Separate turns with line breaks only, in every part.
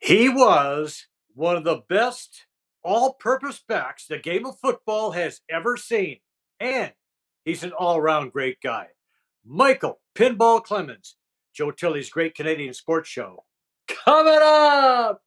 He was one of the best all-purpose backs the game of football has ever seen. And he's an all-around great guy. Michael Pinball Clemons, Joe Tilley's Great Canadian Sports Show. Coming up!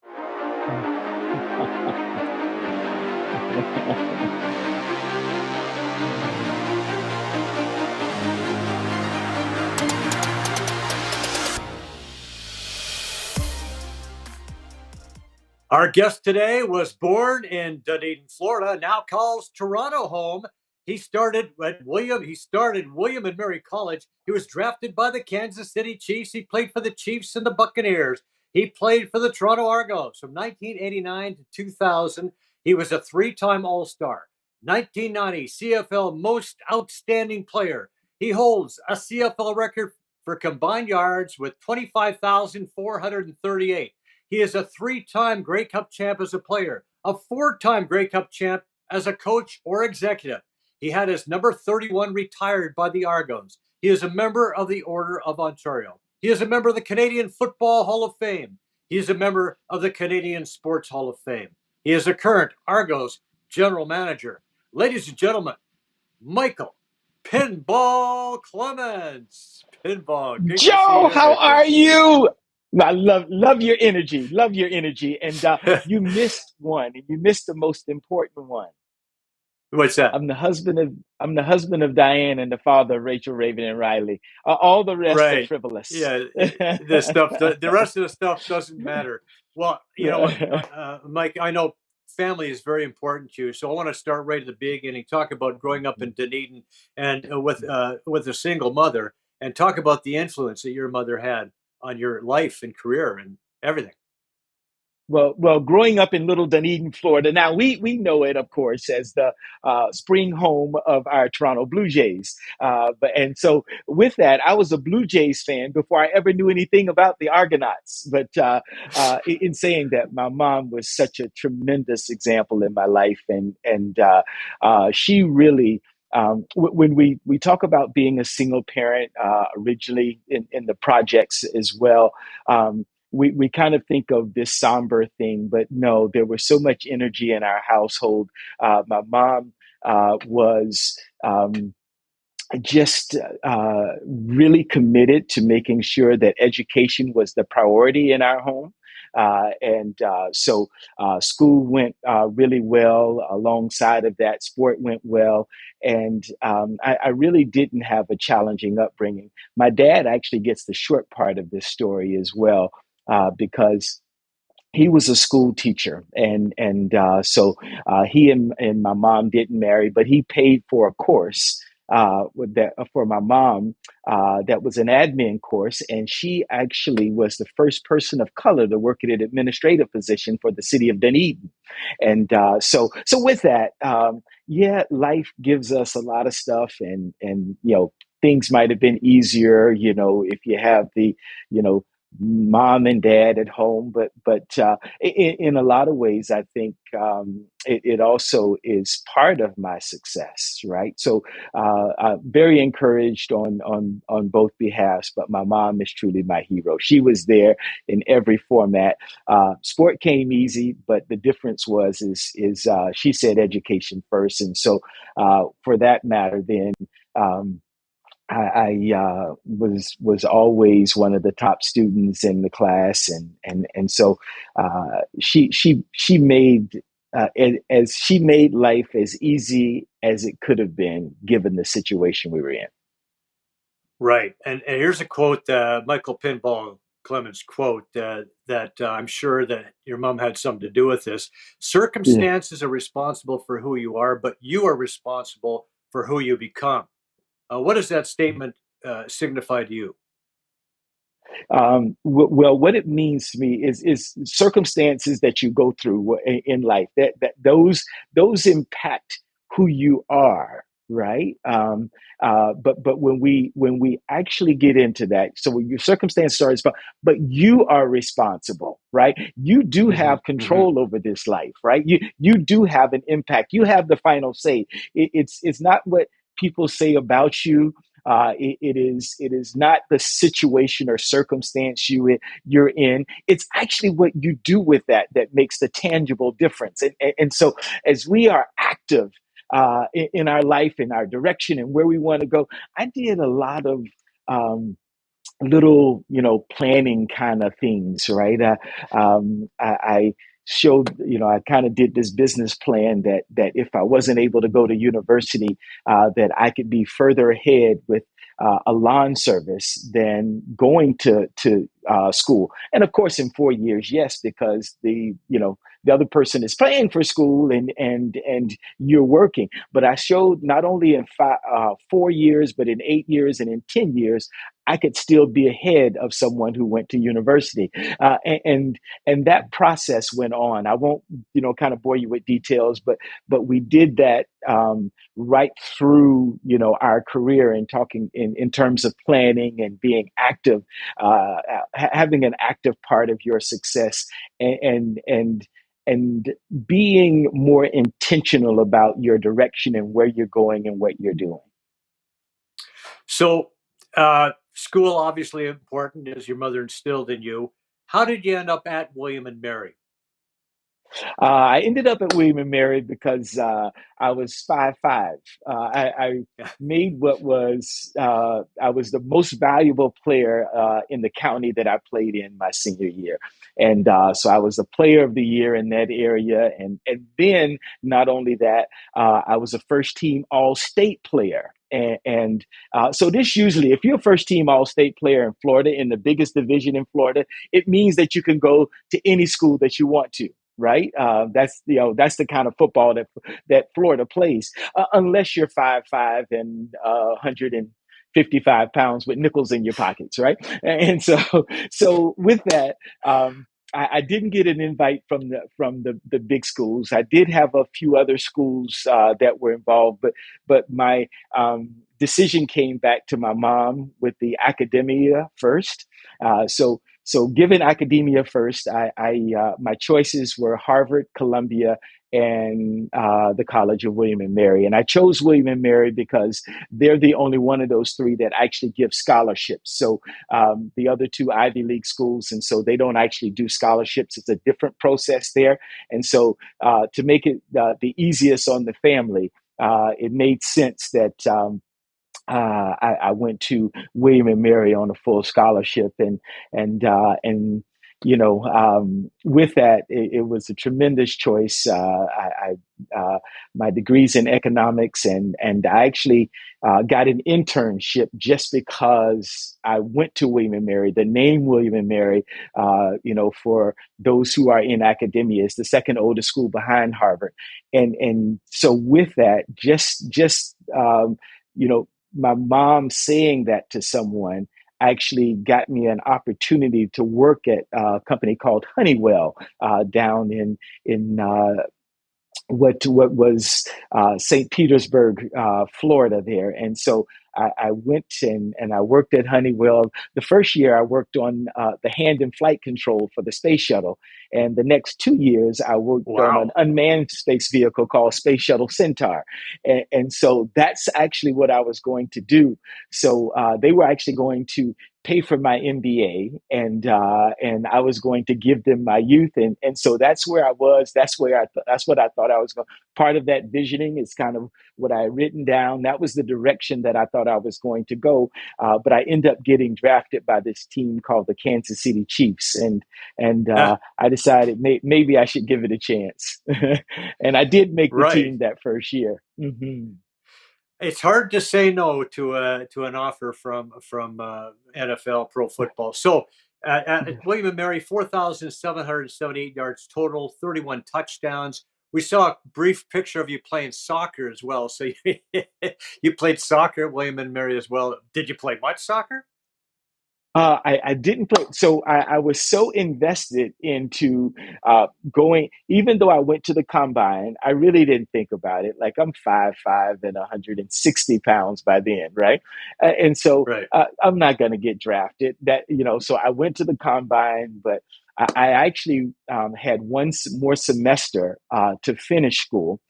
Our guest today was born in Dunedin, Florida, now calls Toronto home. He started William and Mary College. He was drafted by the Kansas City Chiefs. He played for the Chiefs and the Buccaneers. He played for the Toronto Argonauts from 1989 to 2000. He was a three-time All-Star. 1990 CFL Most Outstanding Player. He holds a CFL record for combined yards with 25,438. He is a three-time Grey Cup champ as a player, a four-time Grey Cup champ as a coach or executive. He had his number 31 retired by the Argos. He is a member of the Order of Ontario. He is a member of the Canadian Football Hall of Fame. He is a member of the Canadian Sports Hall of Fame. He is a current Argos general manager. Ladies and gentlemen, Michael Pinball Clemons. Pinball.
Joe, how are you? I love your energy. Love your energy. And you missed one. You missed the most important one.
What's that?
I'm the husband of Diane and the father of Rachel, Raven, and Riley. All the rest are frivolous.
Yeah, the rest of the stuff doesn't matter. Well, you know, Mike, I know family is very important to you, so I want to start right at the beginning. Talk about growing up in Dunedin and with a single mother, and talk about the influence that your mother had on your life and career and everything.
Well, growing up in Little Dunedin, Florida. Now we know it, of course, as the spring home of our Toronto Blue Jays. And so with that, I was a Blue Jays fan before I ever knew anything about the Argonauts. But in saying that, my mom was such a tremendous example in my life, and she really. When we talk about being a single parent, originally in the projects as well. We kind of think of this somber thing, but no, there was so much energy in our household. My mom was just really committed to making sure that education was the priority in our home. So school went really well. Alongside of that, sport went well. And I really didn't have a challenging upbringing. My dad actually gets the short part of this story as well, because he was a school teacher, so he and my mom didn't marry, but he paid for a course for my mom that was an admin course, and she actually was the first person of color to work at an administrative position for the city of Dunedin. And so with that, life gives us a lot of stuff, and things might have been easier, if you have the mom and dad at home, but in a lot of ways, I think it also is part of my success, right? So I'm very encouraged on both behalves, but my mom is truly my hero. She was there in every format. Sport came easy, but the difference is she said education first, and so for that matter, then. I was always one of the top students in the class, and so she made she made life as easy as it could have been given the situation we were in.
Right, and here's a quote, Michael Pinball Clemons quote that I'm sure that your mom had something to do with this. Circumstances are responsible for who you are, but you are responsible for who you become. What does that statement signify to you?
Well, what it means to me is circumstances that you go through in life that those impact who you are, right? But when we actually get into that, so your circumstances are responsible, but you are responsible, right? You do have control over this life, right? You do have an impact. You have the final say. It's not what people say about you, It is not the situation or circumstance you're in. It's actually what you do with that makes the tangible difference. And so as we are active in our life, in our direction, and where we want to go, I did a lot of um, little, planning kind of things, right? I showed, I kind of did this business plan that if I wasn't able to go to university, that I could be further ahead with a lawn service than going to school. And of course, in 4 years, yes, because the other person is paying for school and you're working. But I showed not only in 4 years, but in 8 years and in 10 years, I could still be ahead of someone who went to university, and that process went on. I won't, kind of bore you with details, but we did that right through, our career and talking in terms of planning and being active, having an active part of your success, and being more intentional about your direction and where you're going and what you're doing.
So, school obviously important, as your mother instilled in you. How did you end up at William and Mary?
I ended up at William and Mary because I was 5'5". I
Yeah.
made what was I was the most valuable player in the county that I played in my senior year, and so I was the player of the year in that area, and then not only that, I was a first team All State player. And so this usually, if you're a first team All State player in Florida, in the biggest division in Florida, it means that you can go to any school that you want to, right? That's the kind of football that Florida plays, unless you're 5'5" and 155 pounds with nickels in your pockets, right? And so with that. I didn't get an invite from the big schools. I did have a few other schools that were involved, but my decision came back to my mom with the academia first. So given academia first, I my choices were Harvard, Columbia, and the College of William and Mary. And I chose William and Mary because they're the only one of those three that actually give scholarships. So the other two Ivy League schools, and so they don't actually do scholarships. It's a different process there. And so to make it the easiest on the family, it made sense that I went to William and Mary on a full scholarship, and with that, it was a tremendous choice. My degrees in economics, and I actually got an internship just because I went to William and Mary. The name William and Mary, for those who are in academia, is the second oldest school behind Harvard, and so with that, just you know my mom saying that to someone actually got me an opportunity to work at a company called Honeywell down in what was St. Petersburg, Florida there. And so I went and I worked at Honeywell. The first year I worked on the hand and flight control for the space shuttle. And the next 2 years I worked on an
Wow.
unmanned space vehicle called Space Shuttle Centaur. And so that's actually what I was going to do. So they were actually going to pay for my MBA, and I was going to give them my youth, and so that's where I was. That's what I thought I was going. Part of that visioning is kind of what I had written down. That was the direction that I thought I was going to go. But I ended up getting drafted by this team called the Kansas City Chiefs, and I decided maybe I should give it a chance, and I did make the
Right.
team that first year. Mm-hmm.
It's hard to say no to an offer from NFL pro football. So at William and Mary, 4,778 yards total, 31 touchdowns. We saw a brief picture of you playing soccer as well. So you played soccer at William and Mary as well. Did you play much soccer?
I didn't play. So I was so invested into going, even though I went to the combine, I really didn't think about it. Like I'm 5'5" and 160 pounds by then, right? And so
Right.
I'm not going to get drafted. So I went to the combine, but I actually had more semester to finish school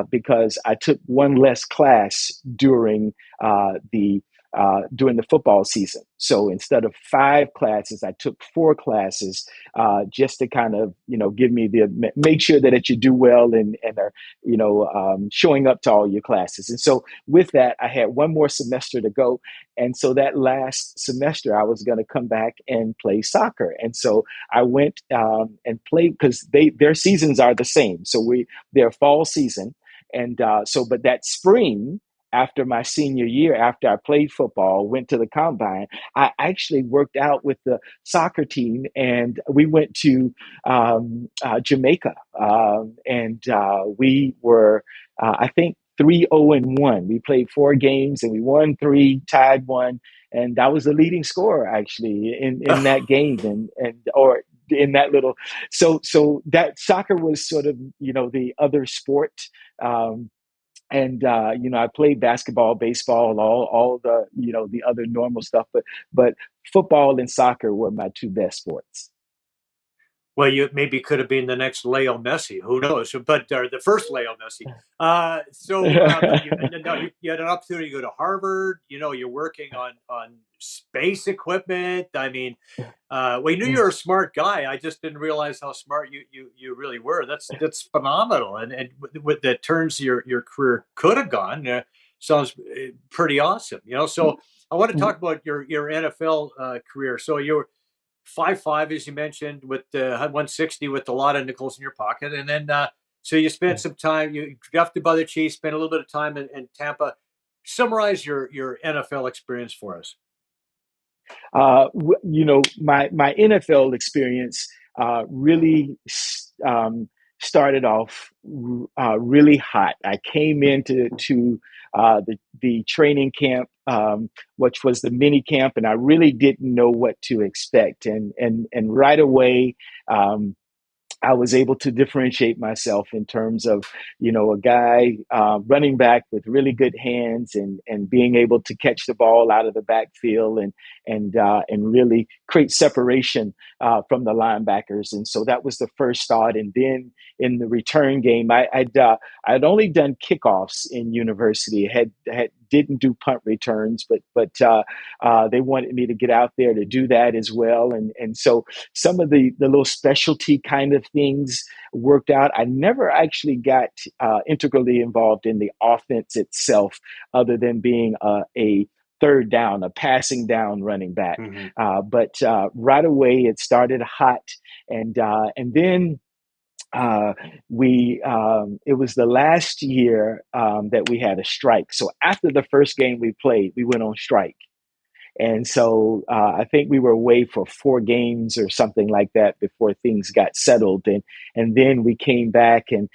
because I took one less class during the during the football season. So instead of 5 classes, I took 4 classes just to kind of, give me make sure that you do well and are, showing up to all your classes. And so with that, I had one more semester to go. And so that last semester, I was going to come back and play soccer. And so I went and played because their seasons are the same. So their fall season. And but that spring, after my senior year, after I played football, went to the combine, I actually worked out with the soccer team and we went to Jamaica. And we were, I think, 3-0-1. We played 4 games and we won 3, tied 1. And I was the leading scorer actually in that game or in that little. So that soccer was sort of, the other sport. Um, and I played basketball, baseball, all the the other normal stuff, but football and soccer were my 2 best sports.
Well, you maybe could have been the next Leo Messi. Who knows? But the first Leo Messi. But you had an opportunity to go to Harvard. You're working on space equipment. I mean, we knew you were a smart guy. I just didn't realize how smart you really were. That's phenomenal, and with the turns your career could have gone sounds pretty awesome. So I want to talk about your NFL career. So you were 5'5", as you mentioned, with the 160 with a lot of nickels in your pocket, and then so you spent some time. You drafted by the Chiefs, spent a little bit of time in Tampa. Summarize your NFL experience for us.
My NFL experience really started off really hot. I came into the training camp, which was the mini camp, and I really didn't know what to expect. And right away, I was able to differentiate myself in terms of, a guy running back with really good hands and being able to catch the ball out of the backfield and really create separation from the linebackers. And so that was the first start. And then in the return game, I'd only done kickoffs in university. Had didn't do punt returns, but they wanted me to get out there to do that as well. And so some of the little specialty kind of things worked out. I never actually got integrally involved in the offense itself, other than being a third down, a passing down running back.
Mm-hmm.
But right away, it started hot, and then it was the last year that we had a strike. So after the first game we played, we went on strike. And so I think we were away for 4 games or something like that before things got settled. And then we came back and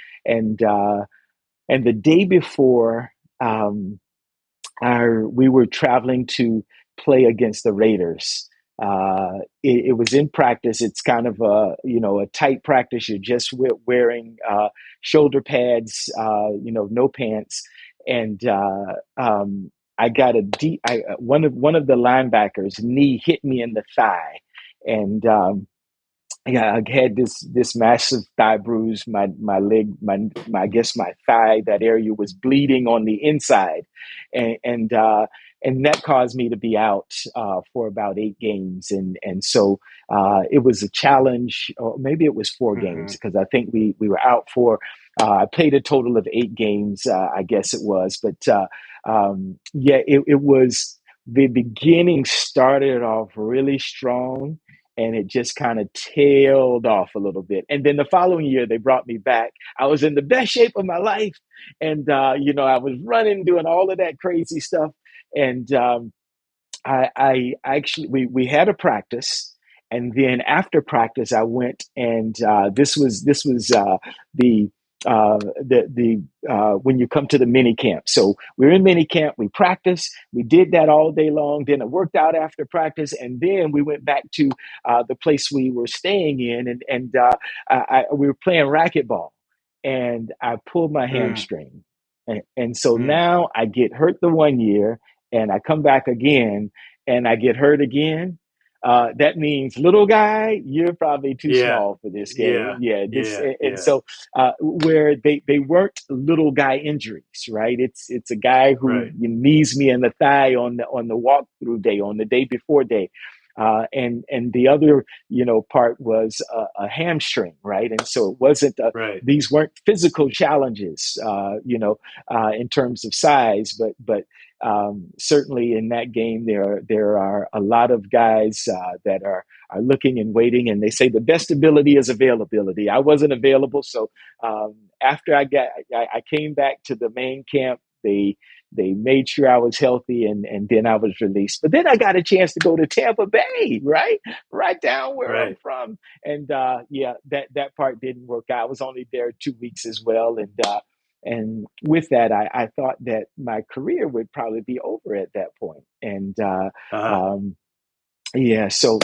the day before we were traveling to play against the Raiders. It was in practice. It's kind of a tight practice. You're just wearing shoulder pads, no pants, and I got one of the linebackers' knee hit me in the thigh, and yeah, I had this massive thigh bruise. My leg, I guess my thigh, that area was bleeding on the inside, and that caused me to be out for about 8 games, and so it was a challenge, or maybe it was 4 games,
Mm-hmm.
because I think we were out for. I played a total of 8 games, I guess it was, but yeah, it was the beginning started off really strong, and it just kind of tailed off a little bit. And then the following year, they brought me back. I was in the best shape of my life, and I was running, doing all of that crazy stuff. And I actually we had a practice, and then after practice, I went and this was the when you come to the mini camp. So we were in mini camp, we practiced, we did that all day long. Then it worked out after practice, and then we went back to the place we were staying in, and we were playing racquetball, and I pulled my hamstring, and so
Mm-hmm.
now I get hurt the one year, and I come back again, and I get hurt again. that means little guy, you're probably too
Yeah.
small for this game.
Yeah.
Yeah, this
Yeah.
and
Yeah.
so where they weren't little guy injuries, right? It's a guy who
Right.
knees me in the thigh on the walkthrough day, on the day before day. And the other part was a hamstring, right? And so it wasn't
Right.
these weren't physical challenges, in terms of size, but certainly in that game, there are a lot of guys that are looking and waiting, and they say the best ability is availability. I wasn't available, so after I came back to the main camp. They made sure I was healthy, and then I was released. But then I got a chance to go to Tampa Bay, right down where I'm
Right.
from, and yeah, that part didn't work out. I was only there 2 weeks as well, and with that, I thought that my career would probably be over at that point. And
Uh-huh.
um, yeah, so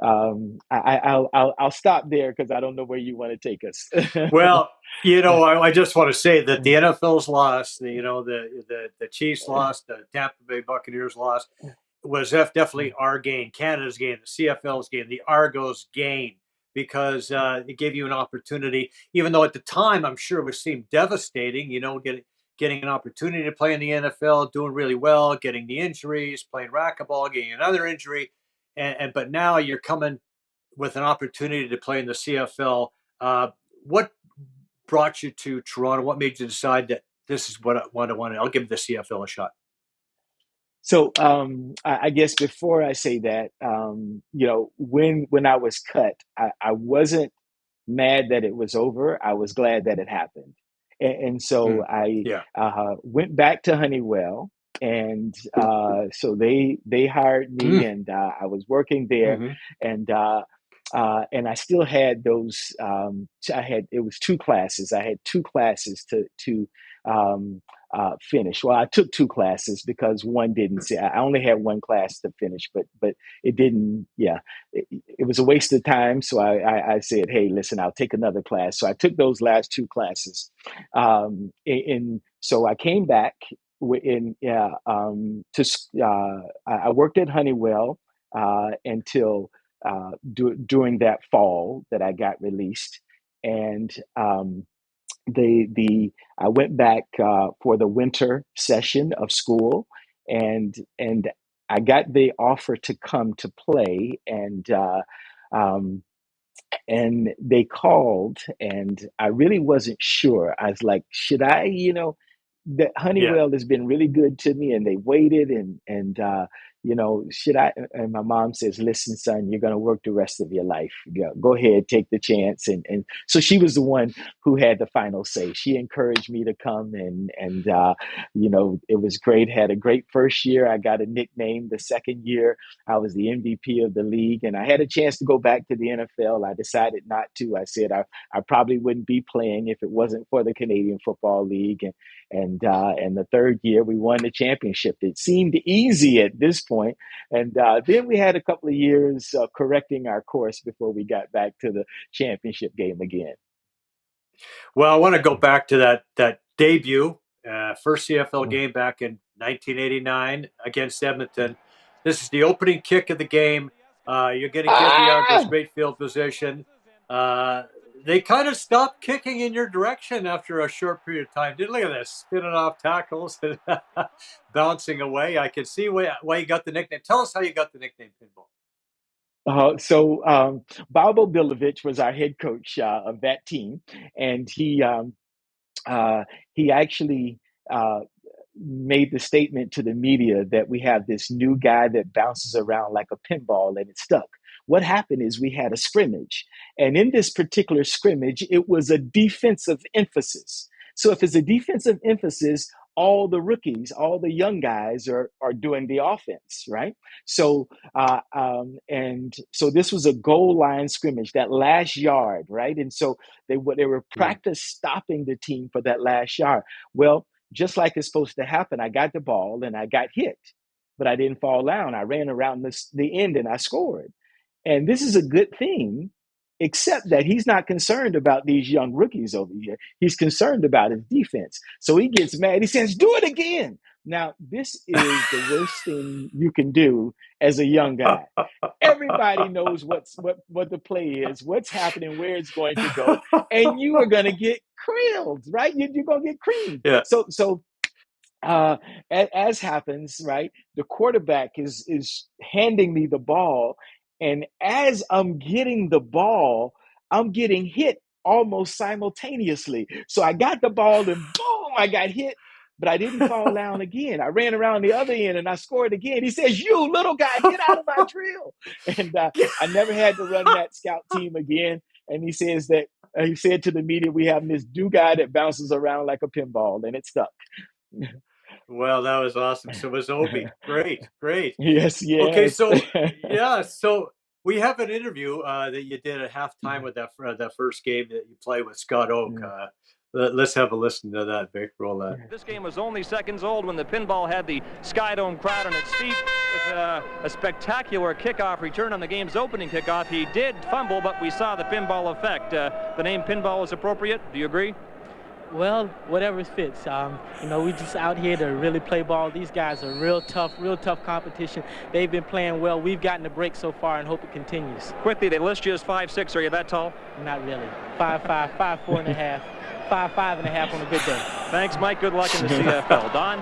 I'll stop there because I don't know where you want to take us.
Well, I just want to say that the NFL's lost, the Chiefs lost, the Tampa Bay Buccaneers lost, was definitely our gain, Canada's gain, the CFL's gain, the Argos gain, because it gave you an opportunity, even though at the time I'm sure it would seem devastating, getting an opportunity to play in the NFL, doing really well, getting the injuries, playing racquetball, getting another injury, and but now you're coming with an opportunity to play in the CFL. What brought you to Toronto? What made you decide that this is what I want to? I'll give the CFL a shot.
So I guess before I say that, when I was cut, I wasn't mad that it was over. I was glad that it happened, and so
Mm.
I
Yeah.
went back to Honeywell, and so they hired me,
Mm.
and I was working there,
Hmm.
and and I still had those. I had it was two classes. I had two classes to um, finish. Well, I took two classes because one didn't. See, I only had one class to finish, but it didn't. Yeah, it was a waste of time. So I said, hey, listen, I'll take another class. So I took those last two classes. So I came back in to I worked at Honeywell until during that fall that I got released, and the I went back for the winter session of school, and I got the offer to come to play, um, and they called, and I really wasn't sure. I was like, should I, that
Yeah.
Honeywell has been really good to me, and they waited, and should I? And my mom says, listen, son, you're going to work the rest of your life. Go ahead, take the chance. And so she was the one who had the final say. She encouraged me to come, and it was great. Had a great first year. I got a nickname. The second year, I was the MVP of the league, and I had a chance to go back to the NFL. I decided not to. I said I probably wouldn't be playing if it wasn't for the Canadian Football League, and the third year we won the championship. It seemed easy at this point, and then we had a couple of years correcting our course before we got back to the championship game again.
Well, I want to go back to that debut, first CFL game back in 1989 against Edmonton. This is the opening kick of the game. You're going to give the Argos
Ah!
great field position. Uh, they kind of stopped kicking in your direction after a short period of time. Did look at this, spinning off tackles and bouncing away. I can see why you got the nickname. Tell us how you got the nickname Pinball.
So Bobo Bilovich was our head coach of that team, and uh, he actually uh, made the statement to the media that we have this new guy that bounces around like a pinball and it stuck. What happened is we had a scrimmage, and in this particular scrimmage, it was a defensive emphasis. So if it's a defensive emphasis, all the rookies, all the young guys are doing the offense, right? And so this was a goal line scrimmage, that last yard, right? And so they were
Mm.
practice stopping the team for that last yard. Well, just like it's supposed to happen, I got the ball and I got hit, but I didn't fall down. I ran around the end and I scored. And this is a good thing, except that he's not concerned about these young rookies over here. He's concerned about his defense. So he gets mad. He says, do it again. Now, this is the worst thing you can do as a young guy. Everybody knows what the play is, what's happening, where it's going to go, and you are going to get creamed, right? You're going to get creamed.
Yeah.
So uh, as happens, right? The quarterback is handing me the ball, and as I'm getting the ball, I'm getting hit almost simultaneously. So I got the ball, and boom, I got hit. But I didn't fall down again. I ran around the other end and I scored again. He says, "You little guy, get out of my drill." And I never had to run that scout team again. And he says that he said to the media, "We have this new guy that bounces around like a pinball," and it stuck.
Well, that was awesome. So it was Obi. Great, great.
Yes,
Okay,
yes.
so yeah, so we have an interview that you did at halftime with that first game that you played with Scott Oak. Let's have a listen to that, Vic. Roll that.
This game was only seconds old when the pinball had the Sky Dome crowd on its feet with a spectacular kickoff return on the game's opening kickoff. He did fumble, but we saw the pinball effect. The name pinball is appropriate. Do you agree?
Well, whatever fits. We just out here to really play ball. These guys are real tough competition. They've been playing well. We've gotten a break so far and hope it continues.
Quickly, they list you as 5'6". Are you that tall?
Not really. 5'5", 5'4" and a half, 5'5" and a half on a good day.
Thanks, Mike. Good luck in the CFL. Don?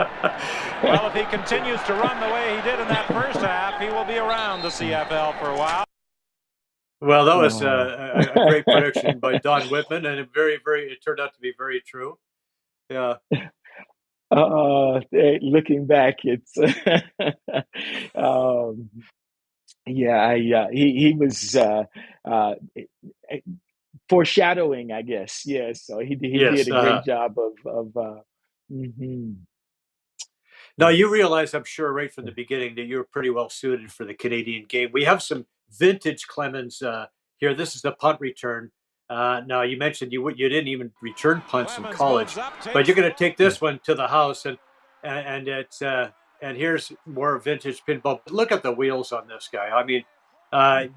Well, if he continues to run the way he did in that first half, he will be around the CFL for a while.
Well, that was a great prediction by Don Whitman, and it turned out to be very true. Yeah.
Looking back, it's he was foreshadowing, I guess. Yes, so he did a great job of.
Now, you realize, I'm sure, right from the beginning that you were pretty well suited for the Canadian game. We have some vintage Clemons here. This is the punt return. Now, you mentioned you didn't even return punts in college, but you're going to take this one to the house, and it's and here's more vintage pinball. Look at the wheels on this guy. I mean,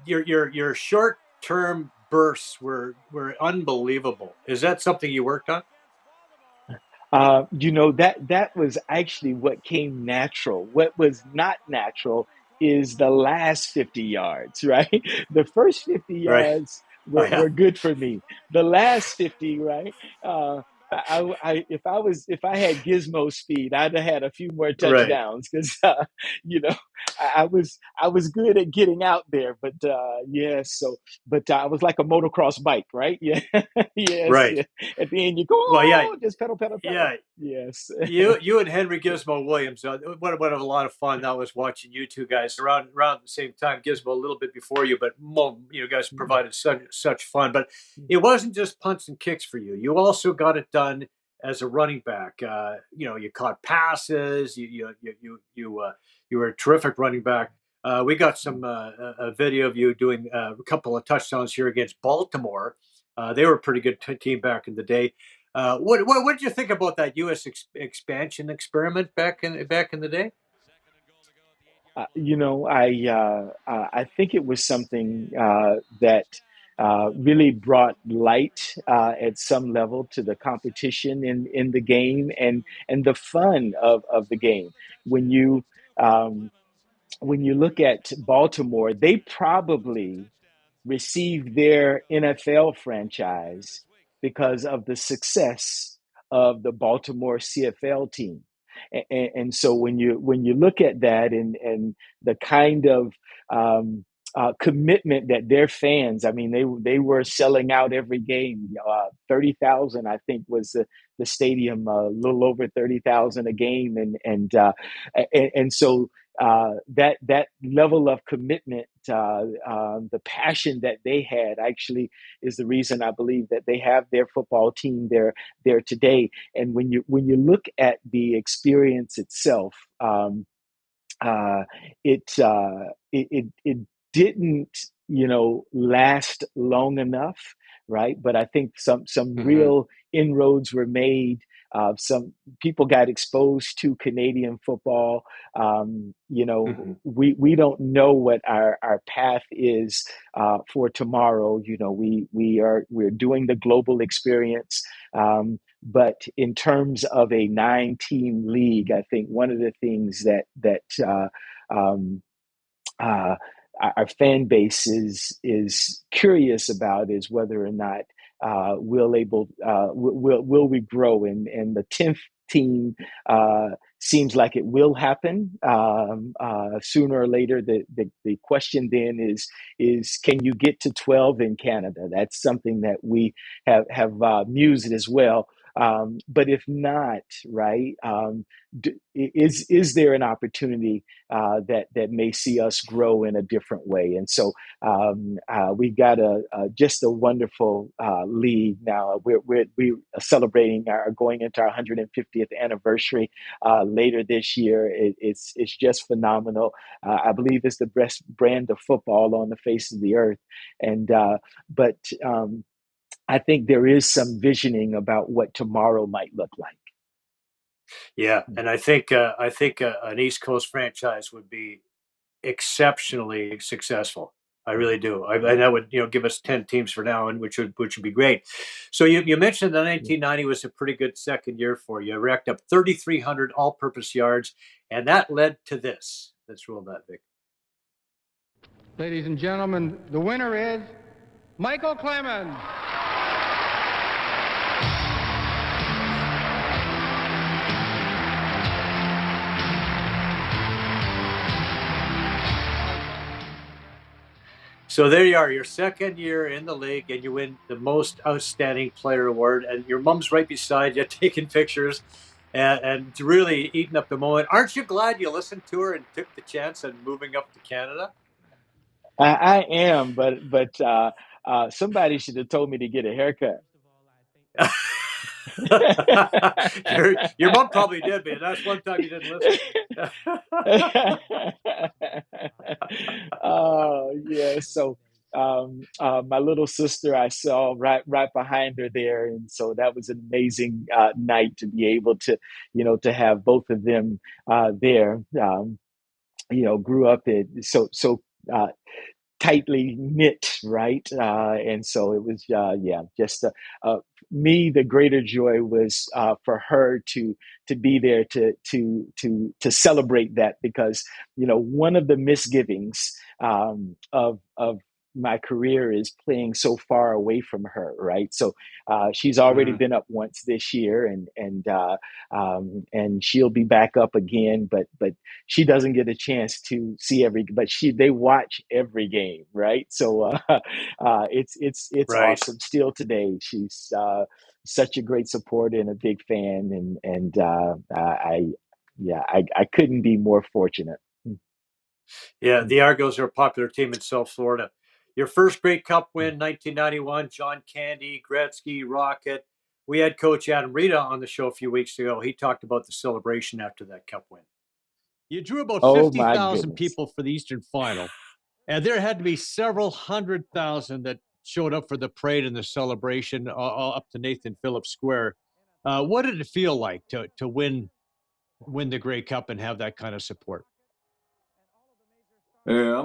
your short-term bursts were unbelievable. Is that something you worked on?
That was actually what came natural. What was not natural is the last 50 yards, right? The first 50
Right.
yards were good for me. The last 50, right? If I had Gizmo speed, I'd have had a few more touchdowns because I was good at getting out there, but but I was like a motocross bike, right? Yeah, yes.
Right.
Yeah. At the end, you go, just pedal.
Yeah.
Yes.
you and Henry Gizmo Williams, what a lot of fun that was, watching you two guys around the same time. Gizmo a little bit before you, but you guys provided such fun. But it wasn't just punts and kicks for you. You also got it done as a running back. You caught passes. You were a terrific running back. We got some a video of you doing a couple of touchdowns here against Baltimore. They were a pretty good team back in the day. What did you think about that U.S. expansion experiment back in the day?
I think it was something that really brought light at some level to the competition in the game and the fun of the game. Um, when you look at Baltimore, they probably received their NFL franchise because of the success of the Baltimore CFL team. And so when you look at that and the kind of commitment that their fans, I mean, they were selling out every game. 30,000, I think, was the stadium, a little over 30,000 a game, and so that level of commitment, the passion that they had, actually is the reason I believe that they have their football team there today. And when you look at the experience itself, it didn't last long enough, right? But I think some real inroads were made some people got exposed to Canadian football. We don't know what our path is for tomorrow. We're doing the global experience. But in terms of a 9-team league, I think one of the things that um, our fan base is curious about is whether or not will we grow, and the 10th team seems like it will happen sooner or later. The question then is can you get to 12 in Canada? That's something that we have mused as well. But if not, right, is there an opportunity that may see us grow in a different way? And so we've got just a wonderful league now. We're celebrating going into our 150th anniversary later this year. It's just phenomenal. I believe it's the best brand of football on the face of the earth. But I think there is some visioning about what tomorrow might look like.
Yeah, and I think an East Coast franchise would be exceptionally successful. I really do. And that would give us 10 teams for now, and which would be great. So you mentioned that 1990 was a pretty good second year for you. You racked up 3,300 all-purpose yards, and that led to this. Let's roll that, Vic.
Ladies and gentlemen, the winner is Michael Clemons.
So there you are, your second year in the league, and you win the most outstanding player award, and your mom's right beside you taking pictures and really eating up the moment. Aren't you glad you listened to her and took the chance on moving up to Canada?
I am, but somebody should have told me to get a haircut.
Your mom probably did, man. That's one time you didn't listen.
Oh yeah. So my little sister I saw right behind her there, and so that was an amazing night to be able to to have both of them there. Grew up in so tightly knit, right? And so it was, just me. The greater joy was for her to be there to celebrate that, because one of the misgivings of my career is playing so far away from her, right? So she's already been up once this year, and she'll be back up again, but she doesn't get a chance to see but they watch every game, right? So it's
Right.
awesome. Still today, she's such a great supporter and a big fan, and I couldn't be more fortunate.
Yeah, the Argos are a popular team in South Florida. Your first Grey Cup win, 1991, John Candy, Gretzky, Rocket. We had Coach Adam Rita on the show a few weeks ago. He talked about the celebration after that Cup win.
You drew about
Oh, my
50,000
goodness.
people for the Eastern Final, and there had to be several 100,000 that showed up for the parade and the celebration up to Nathan Phillips Square. What did it feel like to win the Grey Cup and have that kind of support?
Yeah,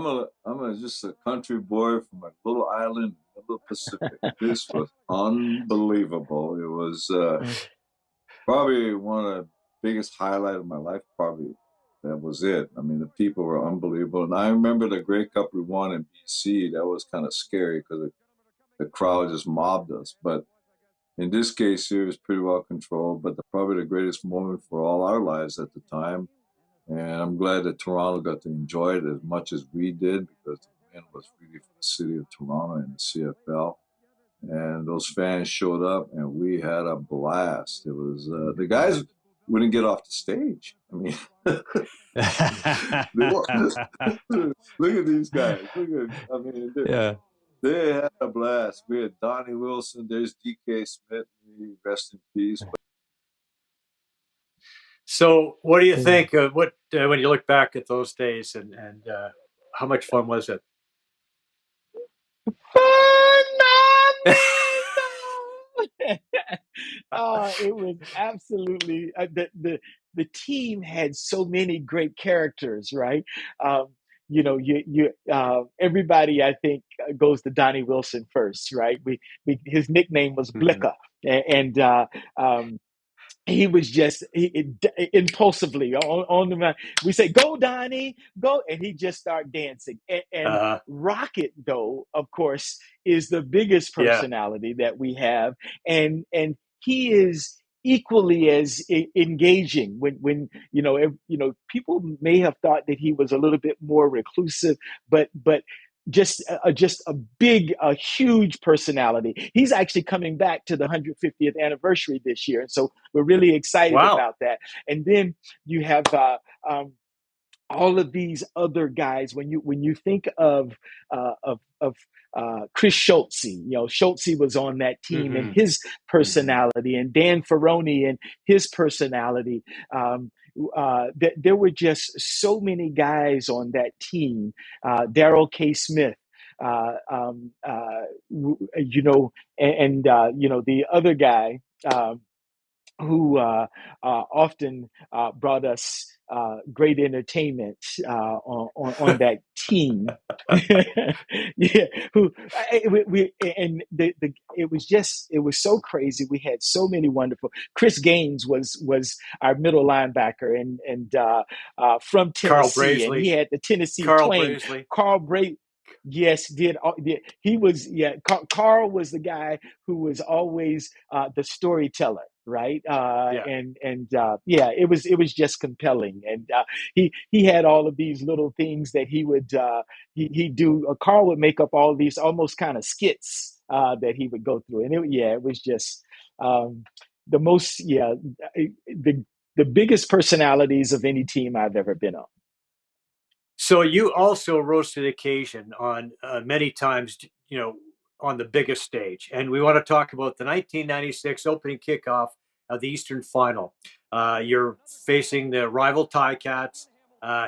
I'm just a country boy from a little island in the Pacific. This was unbelievable. It was probably one of the biggest highlights of my life. Probably that was it. I mean, the people were unbelievable, and I remember the Grey Cup we won in BC. That was kind of scary because the crowd just mobbed us. But in this case, here, it was pretty well controlled. But probably the greatest moment for all our lives at the time. And I'm glad that Toronto got to enjoy it as much as we did, because the win was really for the city of Toronto and the CFL. And those fans showed up, and we had a blast. It was the guys wouldn't get off the stage. I mean, look at these guys. They had a blast. We had Donnie Wilson. There's DK Smith. Rest in peace.
So, what do you think? When you look back at those days, and how much fun was it?
It was absolutely the team had so many great characters, right? Um, everybody I think goes to Donnie Wilson first, right? We his nickname was
Mhm.
Blicker, and he was just impulsively on the mat. We say, "Go, Donnie, go!" and he just started dancing. And
Uh-huh.
Rocket, though, of course, is the biggest
Yeah.
personality that we have, and he is equally as engaging. People may have thought that he was a little bit more reclusive, but just a huge personality. He's actually coming back to the 150th anniversary this year, and so we're really excited
Wow.
about that. And then you have um, all of these other guys. When you think of Chris Schultze, Schultze was on that team and
Hmm.
his
Hmm.
personality, and Dan Ferroni and his personality. There were just so many guys on that team. Daryl K. Smith. Uh, um, uh, the other guy. Who often brought us great entertainment on that team. Yeah, who it was so crazy. We had so many wonderful. Chris Gaines was our middle linebacker and from
Carl
Tennessee, and he
Braisley.
had the Tennessee
Carl
twang.
Braisley.
Carl Bray. Yes, he was, yeah. Carl was the guy who was always the storyteller, right?
Yeah.
Yeah, it was just compelling, and he had all of these little things that he would he do. Carl would make up all these almost kind of skits that he would go through, and it was just um, the most, the biggest personalities of any team I've ever been on.
So you also rose to the occasion on many times, on the biggest stage. And we want to talk about the 1996 opening kickoff of the Eastern Final. You're facing the rival Ticats.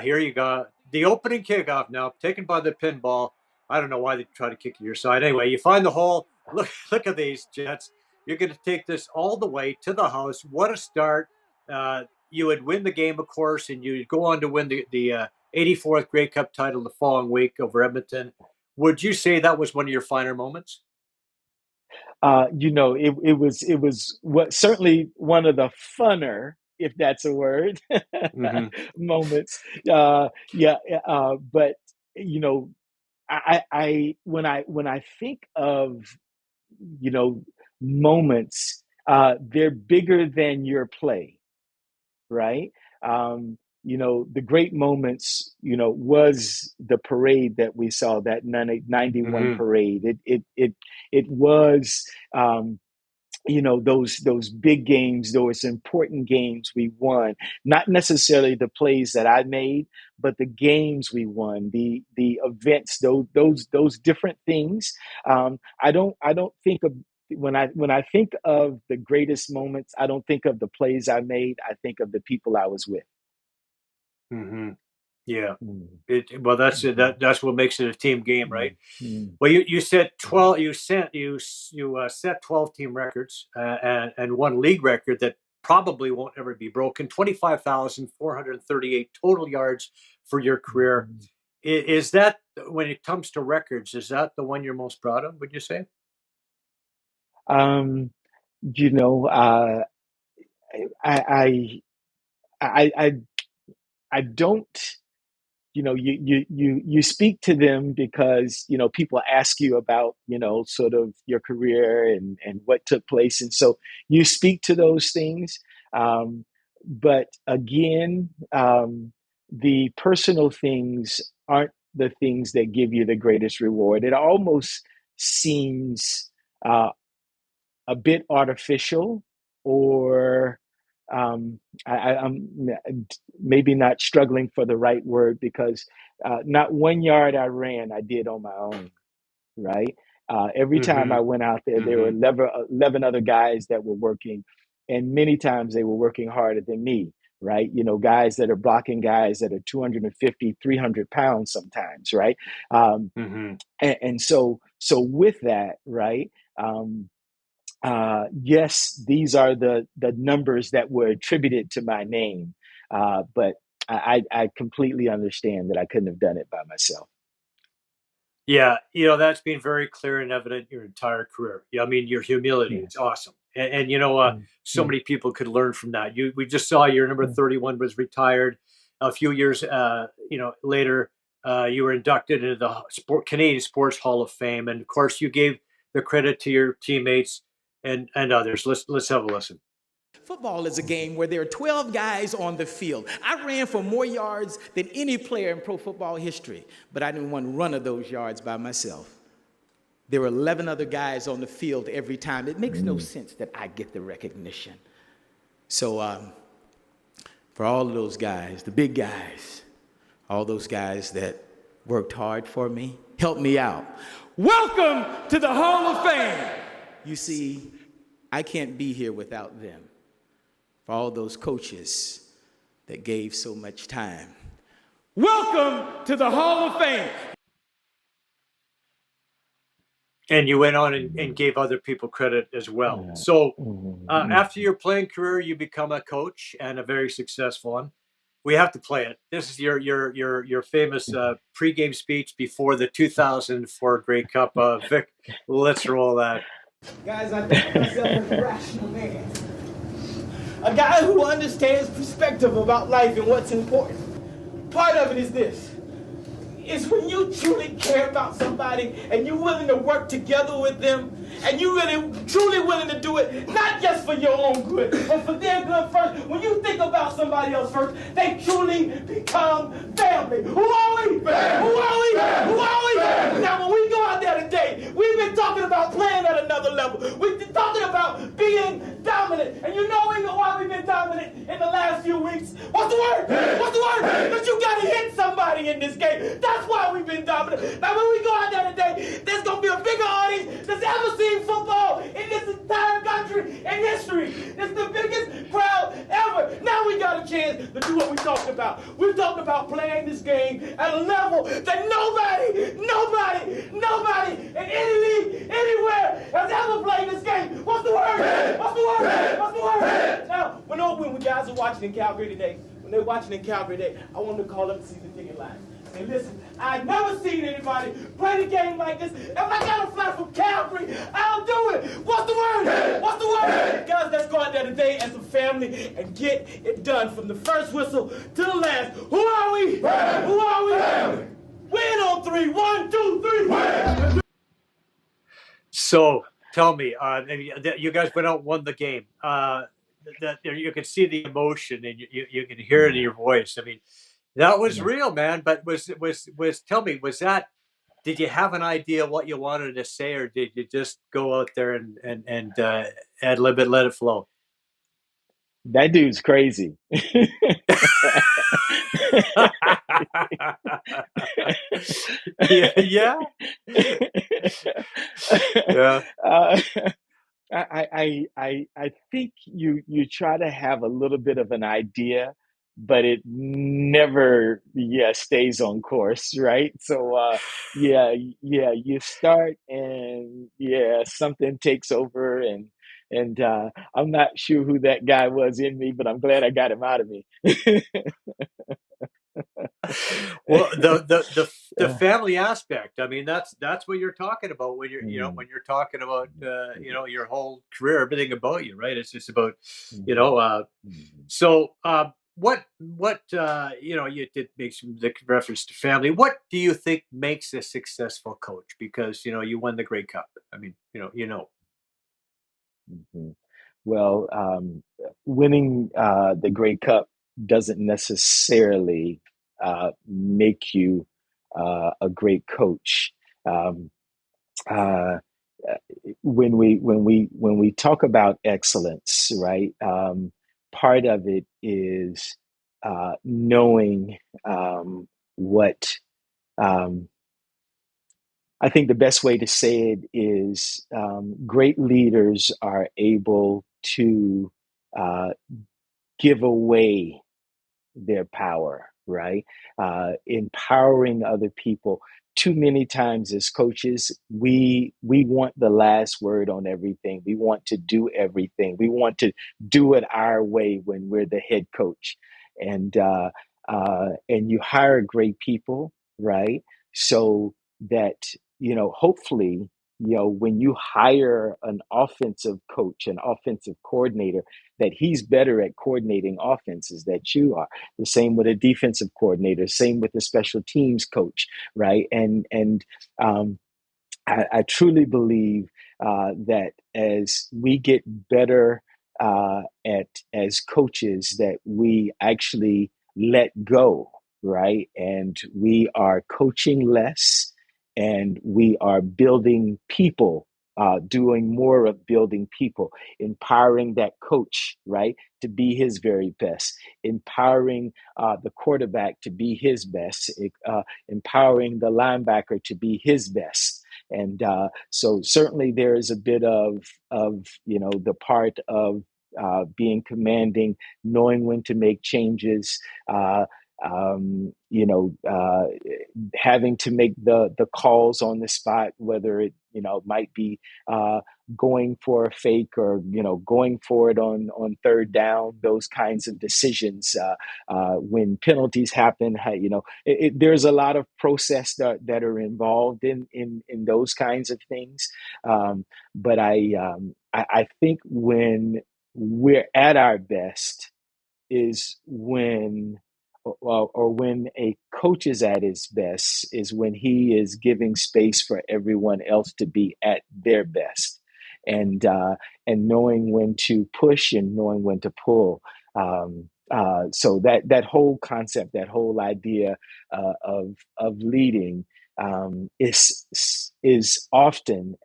Here you go. The opening kickoff now, taken by the pinball. I don't know why they try to kick your side. Anyway, you find the hole. Look at these Jets. You're going to take this all the way to the house. What a start. You would win the game, of course, and you'd go on to win the 84th Grey Cup title the following week over Edmonton. Would you say that was one of your finer moments?
It was certainly one of the funner, if that's a word,
Mm-hmm.
moments. Yeah, but you know, when I think of you know moments, they're bigger than your play, right? The great moments, was the parade that we saw, that 91
Mm-hmm.
parade. It was, those big games, those important games we won. Not necessarily the plays that I made, but the games we won, the events, those different things. I don't think of, when I think of the greatest moments, I don't think of the plays I made. I think of the people I was with.
Mm-hmm. Yeah.
Mm,
Well, that's it.
mhm,
That's what makes it a team game,
mm,
right?
mm.
Well, you said 12. You set 12 team records and one league record that probably won't ever be broken. 25,438 total yards for your career.
Mhm.
Is that, when it comes to records, is that the one you're most proud of? Would you say?
Um, you know, I, I, I, I don't. You speak to them because people ask you about sort of your career and what took place, and so you speak to those things. But again, the personal things aren't the things that give you the greatest reward. It almost seems uh, a bit artificial, or I'm maybe not struggling for the right word, because not 1 yard I ran, I did on my own, right? Every time
Mm-hmm.
I went out there were
Mm-hmm.
11 other guys that were working, and many times they were working harder than me, right? Guys that are blocking guys that are 250, 300 pounds sometimes, right? Um,
Mm-hmm.
and so with that, right? Um, yes, these are the numbers that were attributed to my name, but I completely understand that I couldn't have done it by myself.
Yeah, that's been very clear and evident your entire career. Yeah, I mean, your humility,
Yeah.
it's awesome. And so
Mm,
many people could learn from that. We just saw your number
mm,
31 was retired. A few years, later, you were inducted into the Canadian Sports Hall of Fame. And of course, you gave the credit to your teammates and others. Let's have a listen.
Football is a game where there are 12 guys on the field. I ran for more yards than any player in pro football history, but I didn't want one of those yards by myself. There were 11 other guys on the field every time. It makes no sense that I get the recognition. So for all of those guys, the big guys, all those guys that worked hard for me, helped me out, welcome to the Hall of Fame. You see, I can't be here without them. For all those coaches that gave so much time, welcome to the Hall of Fame.
And you went on and gave other people credit as well. So after your playing career, you become a coach and a very successful one. We have to play it. This is your famous pregame speech before the 2004 Grey Cup. Vic, let's roll that.
Guys, I think of myself as a rational man. A guy who understands perspective about life and what's important. Part of it is this. It's when you truly care about somebody and you're willing to work together with them and you're really, truly willing to do it, not just for your own good, but for their good first. When you think about somebody else first, they truly become family. Who are we? Family. Who are we? Family. Who are we? Family. Now, when we go out there today, we've been talking about playing at another level. We've been talking about being dominant. And you know why we've been dominant in the last few weeks? What's the word? Family. What's the word? That you got to hit somebody in this game. That's why we've been dominant. Now, when we go out there today, there's going to be a bigger audience that's ever seen football in this entire country in history. It's the biggest crowd ever. Now we got a chance to do what we talked about. We're talking about playing this game at a level that nobody in any league, anywhere has ever played this game. What's the word? What's the word? What's the word? Now, when guys are watching in Calgary today, I want them to call up and see the ticket line. Hey, listen, I've never seen anybody play the game like this. If I got to fly from Calgary, I'll do it. What's the word? What's the word? Guys, let's go out there today as a family and get it done from the first whistle to the last. Who are we? Family. Who are we? Family. Win on three. 1, 2, 3.
So tell me, you guys went out and won the game. That you can see the emotion and you can hear it in your voice. I mean, that was real, man. But tell me, did you have an idea what you wanted to say, or did you just go out there and ad lib it, let it flow?
That dude's crazy.
Yeah.
I think you try to have a little bit of an idea, but it never stays on course, right? So you start and something takes over, and I'm not sure who that guy was in me, but I'm glad I got him out of me.
Well, the family aspect. I mean, that's what you're talking about when you're when you're talking about your whole career, everything about you, right? It's just about So what you did make the reference to family. What do you think makes a successful coach? Because you won the Grey Cup. I mean,
Mhm. Well, winning the Grey Cup doesn't necessarily make you a great coach. Um, uh, when we talk about excellence, right? Part of it is knowing what. I think the best way to say it is great leaders are able to uh, give away their power, right? Empowering other people too many times as coaches, we want the last word on everything. We want to do everything. We want to do it our way when we're the head coach, and you hire great people, right? So that hopefully, when you hire an offensive coach, an offensive coordinator, that he's better at coordinating offenses that you are. The same with a defensive coordinator, same with the special teams coach, right? And I truly believe that as we get better at as coaches, that we actually let go, right? And we are coaching less, and we are building people. Doing more of building people, empowering that coach, right, to be his very best, empowering the quarterback to be his best, empowering the linebacker to be his best. And so certainly there is a bit of the part of being commanding, knowing when to make changes, having to make the calls on the spot, whether it might be going for a fake or going for it on third down, those kinds of decisions. When penalties happen, there's a lot of process that are involved in those kinds of things. But I think when we're at our best is when or when a coach is at his best is when he is giving space for everyone else to be at their best, and knowing when to push and knowing when to pull. So that whole concept, that whole idea of leading is often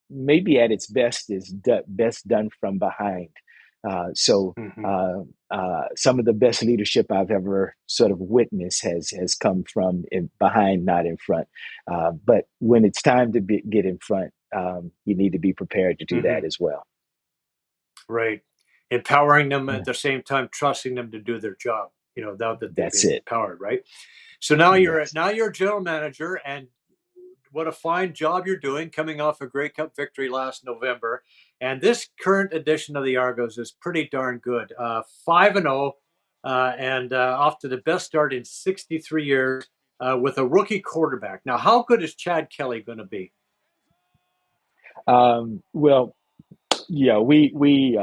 maybe at its best is best done from behind. Some of the best leadership I've ever sort of witnessed has come from behind, not in front. But when it's time to get in front, you need to be prepared to do that as well.
Right. Empowering them at the same time, trusting them to do their job, now that they've been empowered, right? So now you're a general manager, and what a fine job you're doing, coming off a Grey Cup victory last November. And this current edition of the Argos is pretty darn good. 5-0, and off to the best start in 63 years with a rookie quarterback. Now, how good is Chad Kelly going to be?
Well, yeah, we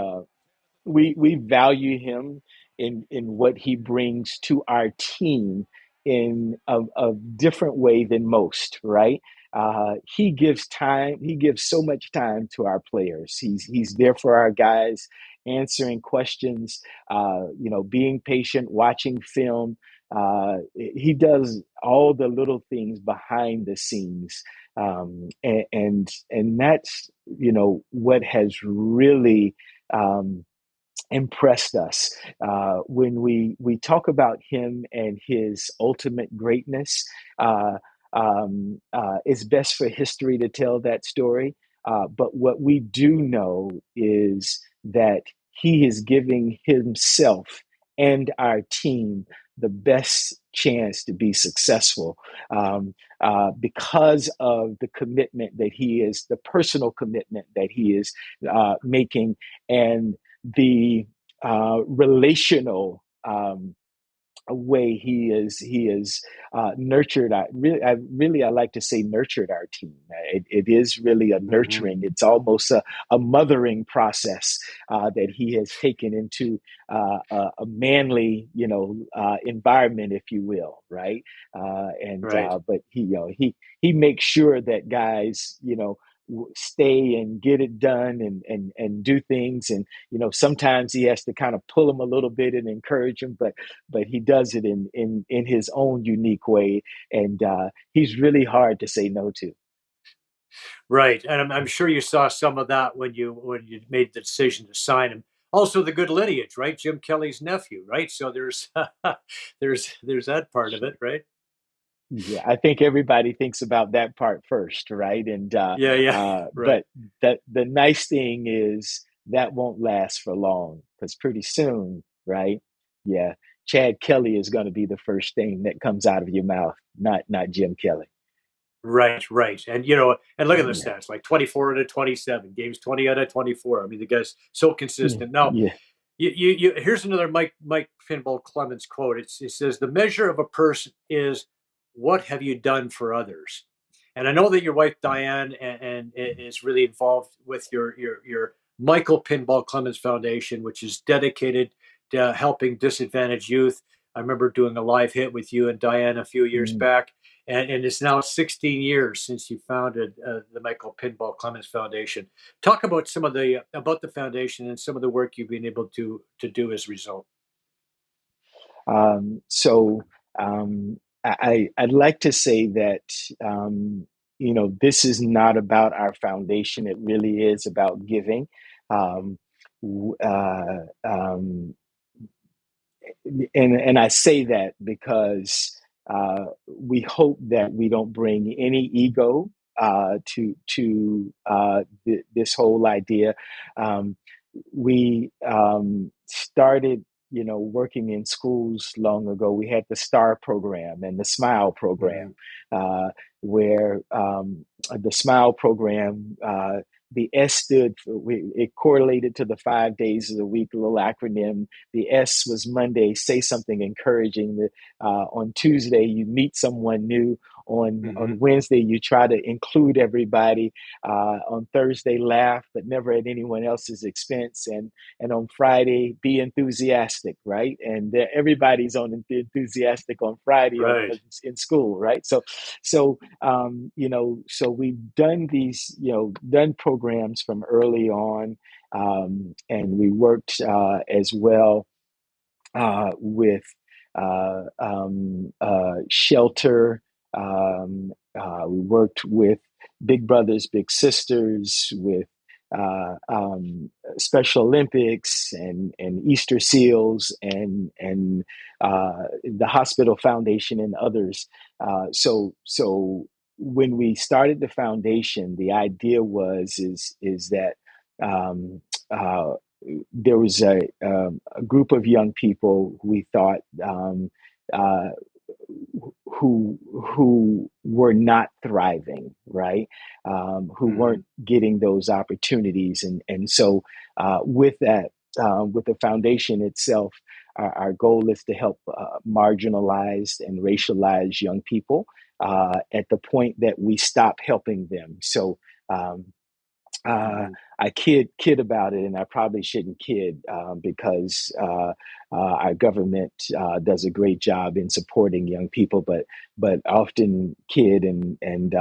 value him in what he brings to our team in a different way than most, right? He gives time. He gives so much time to our players. He's there for our guys, answering questions, being patient, watching film. He does all the little things behind the scenes, and that's what has really impressed us. When we talk about him and his ultimate greatness, it's best for history to tell that story. But what we do know is that he is giving himself and our team the best chance to be successful because of the commitment that he is, the personal commitment that he is making, and the relational way he is nurtured. I like to say nurtured our team. It is really a nurturing. It's almost a mothering process that he has taken into a manly, environment, if you will, right? But he makes sure that guys, stay and get it done and do things, and sometimes he has to kind of pull them a little bit and encourage them, but he does it in his own unique way, and he's really hard to say no to.
Right, and I'm sure you saw some of that when you made the decision to sign him. Also, the good lineage, right? Jim Kelly's nephew, right? So there's there's that part of it, right?
Yeah, I think everybody thinks about that part first, right? And
right.
But the nice thing is that won't last for long, because pretty soon, right? Yeah, Chad Kelly is going to be the first thing that comes out of your mouth, not Jim Kelly.
Right. And and look at the
Yeah.
stats, like 24 out of 27, games 20 out of 24. I mean, the guy's so consistent. Now,
Yeah.
here's another Mike Pinball Clemons quote. It says, "The measure of a person is what have you done for others." And I know that your wife Diane and is really involved with your Michael Pinball Clemons Foundation, which is dedicated to helping disadvantaged youth. I remember doing a live hit with you and Diane a few years
Mm.
back, and it's now 16 years since you founded the Michael Pinball Clemons Foundation. Talk about some of the about the foundation and some of the work you've been able to do as a result.
So I'd like to say that this is not about our foundation. It really is about giving. Um, w- uh, um, and I say that because we hope that we don't bring any ego to this whole idea. Um, we started, working in schools long ago. We had the STAR program and the SMILE
Mm-hmm.
program, where the SMILE program. The S stood for, it correlated to the 5 days of the week, a little acronym. The S was Monday, say something encouraging. On Tuesday, you meet someone new.
Mm-hmm.
On Wednesday, you try to include everybody. On Thursday, laugh, but never at anyone else's expense. And on Friday, be enthusiastic, right? And everybody's enthusiastic on Friday
Right.
in school, right? So we've done these, done programs from early on, and we worked as well with shelter. We worked with Big Brothers Big Sisters, with Special Olympics and Easter Seals and the Hospital Foundation and others. So when we started the foundation, the idea is that um, uh, there was a group of young people we thought uh, who were not thriving, right? Who
Mm-hmm.
weren't getting those opportunities, and so with that, with the foundation itself, our goal is to help marginalized and racialized young people at the point that we stop helping them. So. Uh,
Mm-hmm.
I kid about it, and I probably shouldn't kid because our government does a great job in supporting young people, but often kid and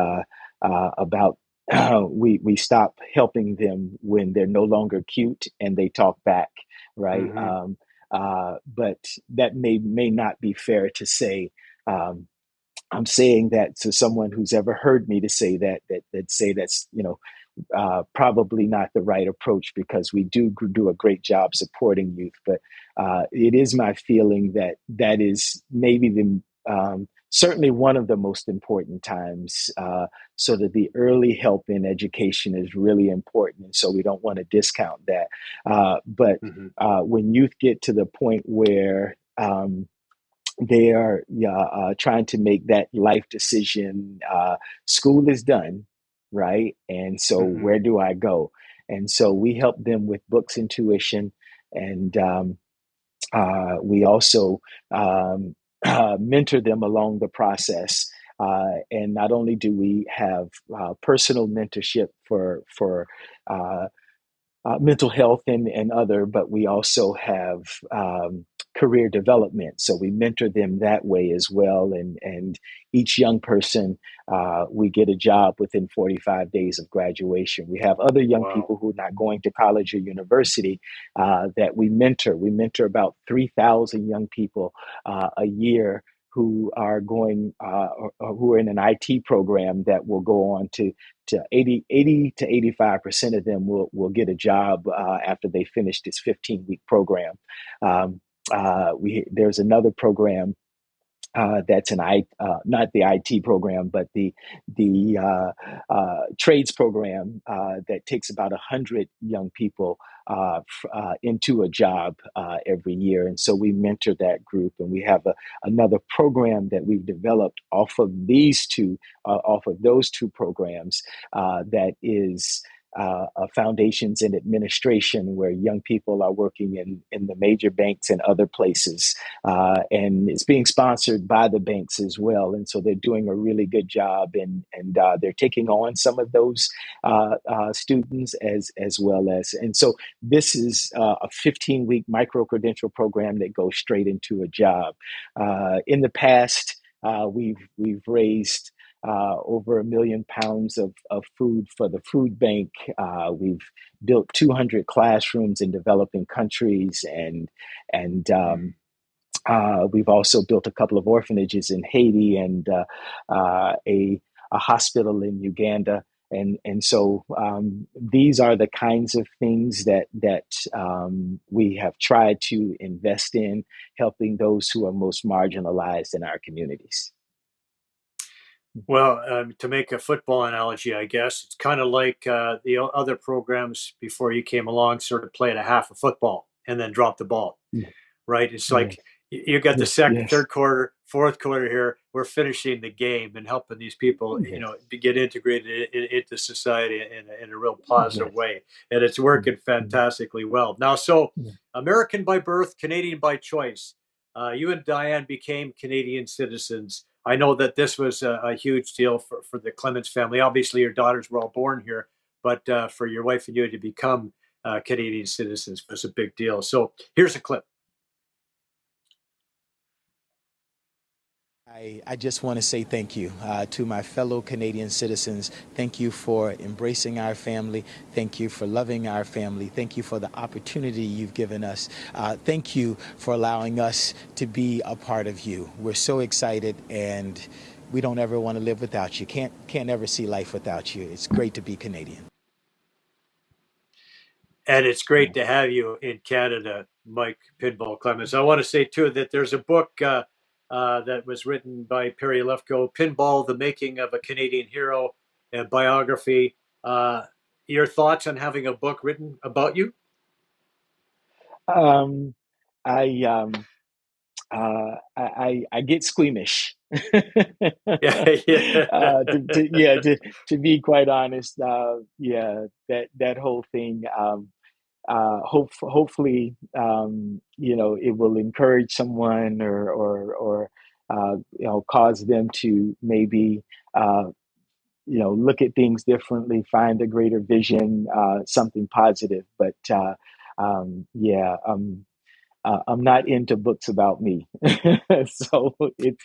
about we stop helping them when they're no longer cute and they talk back, right?
Mm-hmm.
But that may not be fair to say. I'm saying that to someone who's ever heard me to say that say that's probably not the right approach, because we do a great job supporting youth. But it is my feeling that is maybe certainly one of the most important times. So that the early help in education is really important, and so we don't want to discount that. But
Mm-hmm.
when youth get to the point where they are trying to make that life decision. School is done, right? And so
Mm-hmm.
where do I go? And so we help them with books and tuition. And we also mentor them along the process. And not only do we have personal mentorship for mental health and other, but we also have career development. So we mentor them that way as well. And each young person, we get a job within 45 days of graduation. We have other young
Wow.
people who are not going to college or university that we mentor. We mentor about 3,000 young people a year who are going or who are in an IT program that will go on to 80 to 85% of them will get a job after they finish this 15-week program. There's another program That's not the IT program, but the trades program that takes about 100 young people into a job every year. And so we mentor that group, and we have another program that we've developed off of those two programs that is foundations in administration, where young people are working in the major banks and other places. And it's being sponsored by the banks as well. And so they're doing a really good job, and they're taking on some of those students as well as. And so this is a 15-week micro-credential program that goes straight into a job. In the past, we've raised over 1 million pounds of food for the food bank. We've built 200 classrooms in developing countries, and we've also built a couple of orphanages in Haiti and a hospital in Uganda. And so these are the kinds of things that we have tried to invest in, helping those who are most marginalized in our communities.
Well, to make a football analogy, I guess it's kind of like the other programs before you came along, sort of played a half of football and then dropped the ball, right? It's like you got the second, third quarter, fourth quarter here. We're finishing the game and helping these people, to get integrated into society in a real positive way, and it's working fantastically well now. So, American by birth, Canadian by choice. You and Diane became Canadian citizens. I know that this was a huge deal for the Clemons family. Obviously, your daughters were all born here, but for your wife and you to become Canadian citizens was a big deal. So here's a clip.
I just want to say thank you to my fellow Canadian citizens. Thank you for embracing our family. Thank you for loving our family. Thank you for the opportunity you've given us. Thank you for allowing us to be a part of you. We're so excited, and we don't ever want to live without you. Can't ever see life without you. It's great to be Canadian.
And it's great to have you in Canada, Mike Pinball Clemons. I want to say, too, that there's a book that was written by Perry Lefko, Pinball, The Making of a Canadian Hero, a biography. Your thoughts on having a book written about you?
I get squeamish. To be quite honest, that whole thing. Hopefully, it will encourage someone or cause them to maybe look at things differently, find a greater vision, something positive. But I'm not into books about me, so it's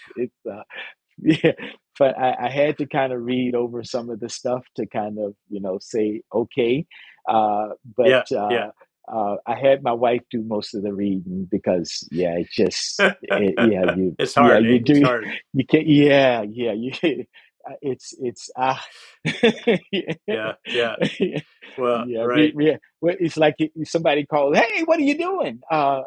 but I had to kind of read over some of the stuff to kind of say okay, I had my wife do most of the reading because it's just
it's hard. It's hard.
You can't it's
well, right.
It's like somebody calls, hey, what are you doing? I'm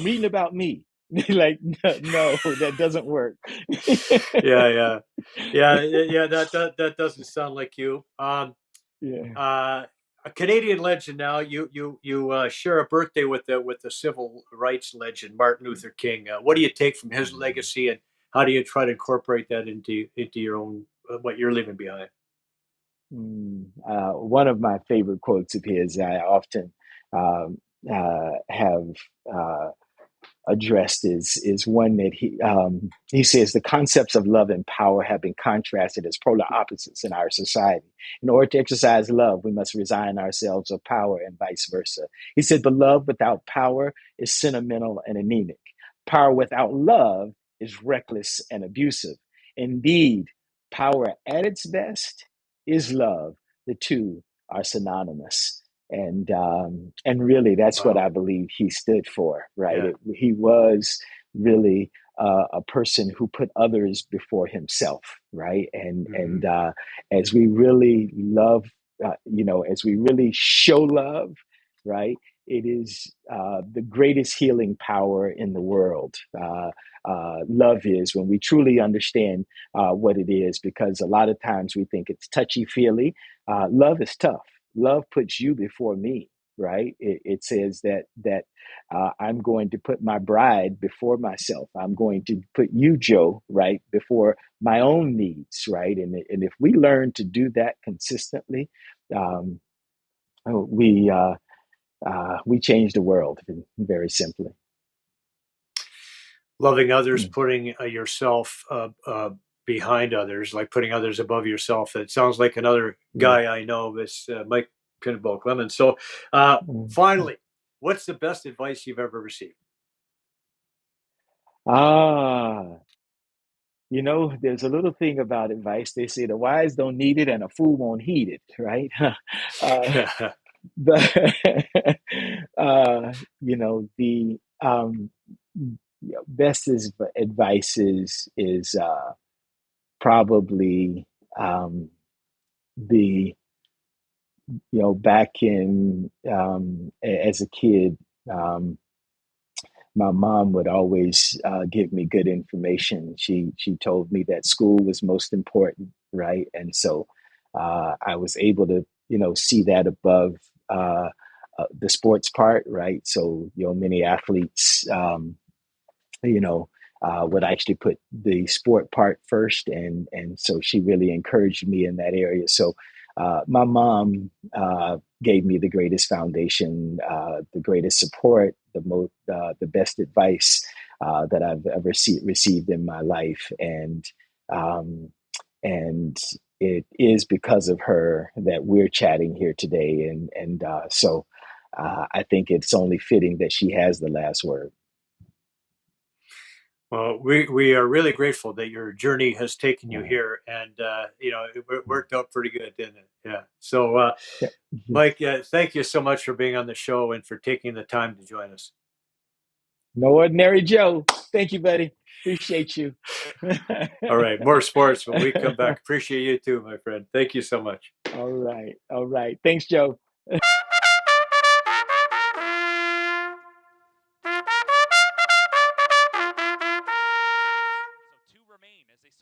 reading about me. Like, no, that doesn't work.
That doesn't sound like you. A Canadian legend now. You share a birthday with the civil rights legend Martin Luther King. What do you take from his legacy, and how do you try to incorporate that into your own what you're leaving behind?
One of my favorite quotes of his, I often have addressed, is one that he says, the concepts of love and power have been contrasted as polar opposites in our society. In order to exercise love, we must resign ourselves of power, and vice versa. He said, but love without power is sentimental and anemic. Power without love is reckless and abusive. Indeed, power at its best is love. The two are synonymous. And really, that's what I believe he stood for, right? He was really a person who put others before himself, right? And as we really love, as we really show love, right? it is the greatest healing power in the world. Love is, when we truly understand what it is, because a lot of times we think it's touchy-feely. Love is tough. Love puts you before me, right? It says that I'm going to put my bride before myself. I'm going to put you, Joe, right, before my own needs, right? And if we learn to do that consistently, we change the world, very simply.
Loving others, putting yourself behind others, like putting others above yourself. It sounds like another guy I know, this Mike Pinball Clemons. So finally, what's the best advice you've ever received?
There's a little thing about advice. They say the wise don't need it and a fool won't heed it, right? But the best advice is probably back in as a kid. My mom would always give me good information. She told me that school was most important, right? And so I was able to, see that above the sports part, right? So, many athletes, would actually put the sport part first, and so she really encouraged me in that area. So my mom gave me the greatest foundation, the greatest support, the best advice that I've ever received in my life, and it is because of her that we're chatting here today, and so I think it's only fitting that she has the last word.
Well, we are really grateful that your journey has taken you here, and it worked out pretty good, didn't it? Yeah. So, Mike, thank you so much for being on the show and for taking the time to join us.
No ordinary Joe. Thank you, buddy. Appreciate you.
All right, more sports when we come back. Appreciate you too, my friend. Thank you so much.
All right. Thanks, Joe.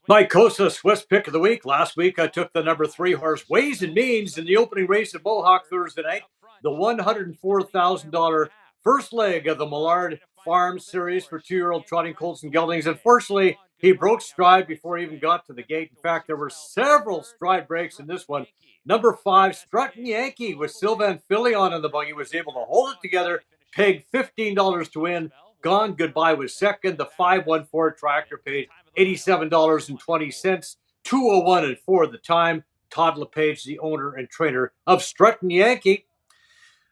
My COSA Swiss pick of the week. Last week, I took the number 3 horse Ways and Means in the opening race at Mohawk Thursday night. The $104,000 first leg of the Millard Farm Series for 2-year-old trotting colts and geldings. Unfortunately, he broke stride before he even got to the gate. In fact, there were several stride breaks in this one. Number 5, Strutting Yankee with Sylvan Filion in the buggy, was able to hold it together, paid $15 to win. Gone Goodbye was second. The 514 Tractor paid $87.20, 201 and 4 the time. Todd LePage, the owner and trainer of Strutting Yankee.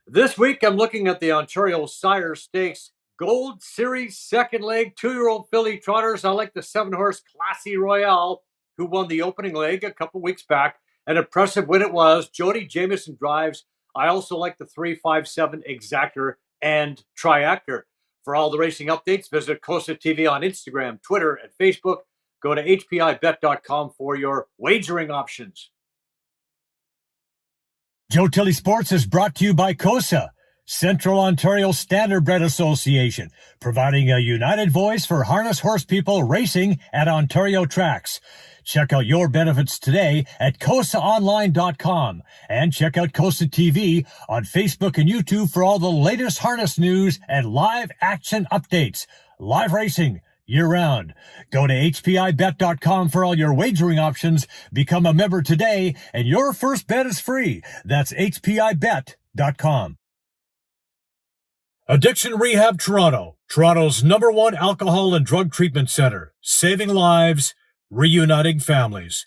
This week, I'm looking at the Ontario Sire Stakes Gold Series second leg, 2-year-old filly trotters. I like the 7-horse Classy Royale, who won the opening leg a couple weeks back. An impressive win it was. Jody Jameson drives. I also like the 357 Exactor and Triactor. For all the racing updates, visit COSA TV on Instagram, Twitter, and Facebook. Go to hpibet.com for your wagering options.
Joe Tilley Sports is brought to you by COSA, Central Ontario Standardbred Association, providing a united voice for harness horse people racing at Ontario tracks. Check out your benefits today at COSAonline.com and check out COSA TV on Facebook and YouTube for all the latest harness news and live action updates. Live racing year-round. Go to hpibet.com for all your wagering options. Become a member today, and your first bet is free. That's hpibet.com. Addiction Rehab Toronto, Toronto's #1 alcohol and drug treatment center, saving lives, reuniting families.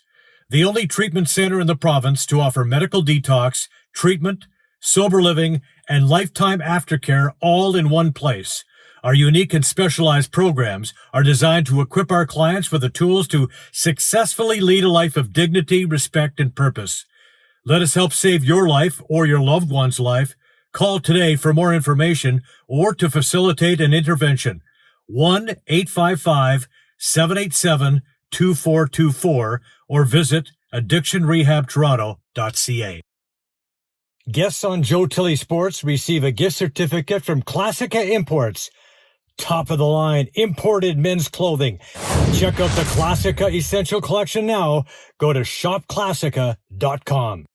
The only treatment center in the province to offer medical detox, treatment, sober living, and lifetime aftercare all in one place. Our unique and specialized programs are designed to equip our clients with the tools to successfully lead a life of dignity, respect, and purpose. Let us help save your life or your loved one's life. Call today for more information or to facilitate an intervention. 1-855-787-2424 or visit addictionrehabtoronto.ca.
Guests on Joe Tilley Sports receive a gift certificate from Classica Imports. Top of the line, imported men's clothing. Check out the Classica Essential Collection now. Go to shopclassica.com.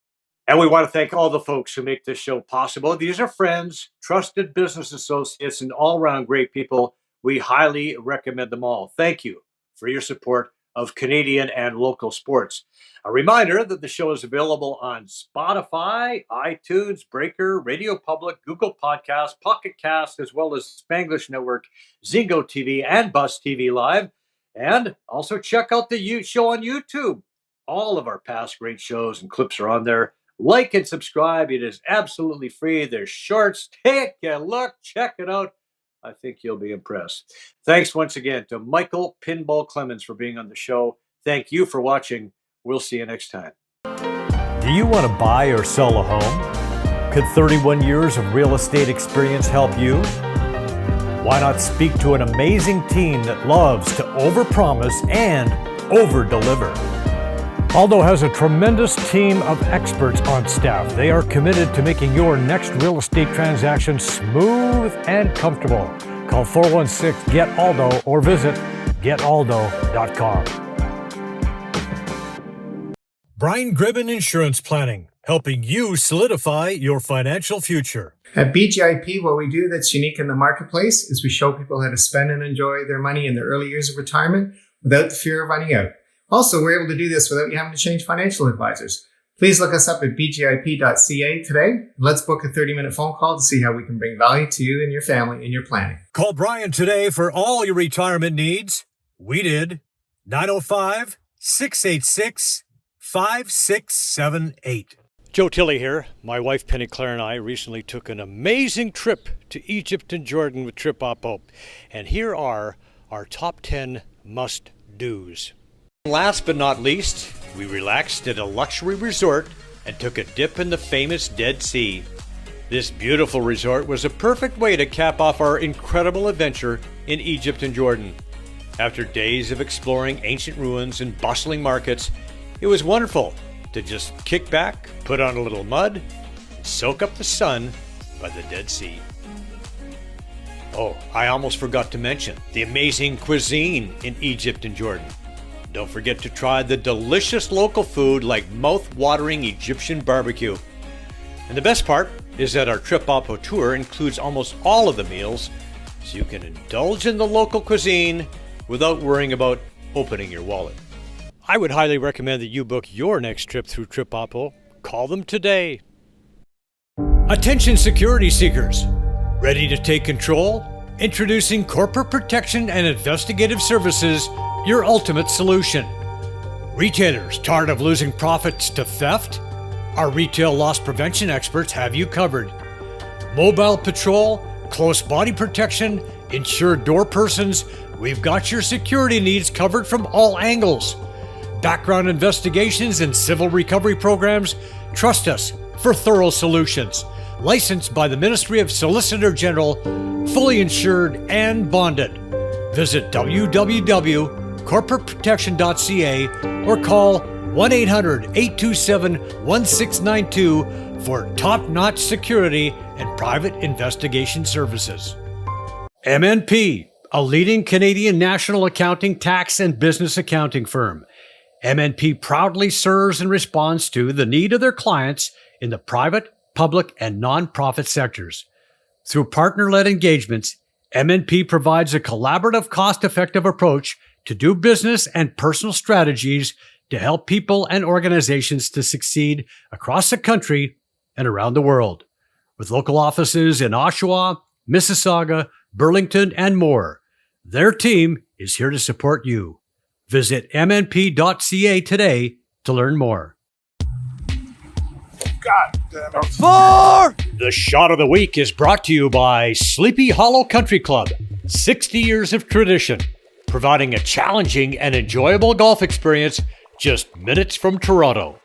And we want to thank all the folks who make this show possible. These are friends, trusted business associates, and all-around great people. We highly recommend them all. Thank you for your support of Canadian and local sports. A reminder that the show is available on Spotify, iTunes, Breaker, Radio Public, Google Podcasts, Pocket Cast, as well as Spanglish Network, Zingo TV, and Buzz TV Live. And also check out the show on YouTube. All of our past great shows and clips are on there. Like and subscribe. It is absolutely free. There's shorts. Take a look. Check it out. I think you'll be impressed. Thanks once again to Michael Pinball Clemons for being on the show. Thank you for watching. We'll see you next time. Do you want to buy or sell a home? Could 31 years of real estate experience help you? Why not speak to an amazing team that loves to overpromise and overdeliver? Aldo has a tremendous team of experts on staff. They are committed to making your next real estate transaction smooth and comfortable. Call 416-GET-ALDO or visit getaldo.com. Brian Gribben Insurance Planning, helping you solidify your financial future.
At BGIP, what we do that's unique in the marketplace is we show people how to spend and enjoy their money in the early years of retirement without the fear of running out. Also, we're able to do this without you having to change financial advisors. Please look us up at bgip.ca today. Let's book a 30-minute phone call to see how we can bring value to you and your family in your planning.
Call Brian today for all your retirement needs. We did. 905-686-5678. Joe Tilley here. My wife Penny Claire and I recently took an amazing trip to Egypt and Jordan with Trip Oppo. And here are our top 10 must-dos. Last but not least, we relaxed at a luxury resort and took a dip in the famous Dead Sea. This beautiful resort was a perfect way to cap off our incredible adventure in Egypt and Jordan. After days of exploring ancient ruins and bustling markets, it was wonderful to just kick back, put on a little mud, and soak up the sun by the Dead Sea. Oh, I almost forgot to mention the amazing cuisine in Egypt and Jordan. Don't forget to try the delicious local food like mouth-watering Egyptian barbecue. And the best part is that our Trip Oppo tour includes almost all of the meals, so you can indulge in the local cuisine without worrying about opening your wallet. I would highly recommend that you book your next trip through Trip Oppo. Call them today. Attention security seekers. Ready to take control? Introducing Corporate Protection and Investigative Services, your ultimate solution. Retailers tired of losing profits to theft? Our retail loss prevention experts have you covered. Mobile patrol, close body protection, insured door persons, we've got your security needs covered from all angles. Background investigations and civil recovery programs, trust us for thorough solutions. Licensed by the Ministry of Solicitor General, fully insured and bonded. Visit www.corporateprotection.ca or call 1-800-827-1692 for top-notch security and private investigation services. MNP, a leading Canadian national accounting, tax, and business accounting firm. MNP proudly serves and responds to the need of their clients in the private, public, and nonprofit sectors. Through partner-led engagements, MNP provides a collaborative, cost-effective approach to do business and personal strategies to help people and organizations to succeed across the country and around the world. With local offices in Oshawa, Mississauga, Burlington, and more, their team is here to support you. Visit mnp.ca today to learn more.
God damn it.
Four! The Shot of the Week is brought to you by Sleepy Hollow Country Club. 60 years of tradition, providing a challenging and enjoyable golf experience just minutes from Toronto.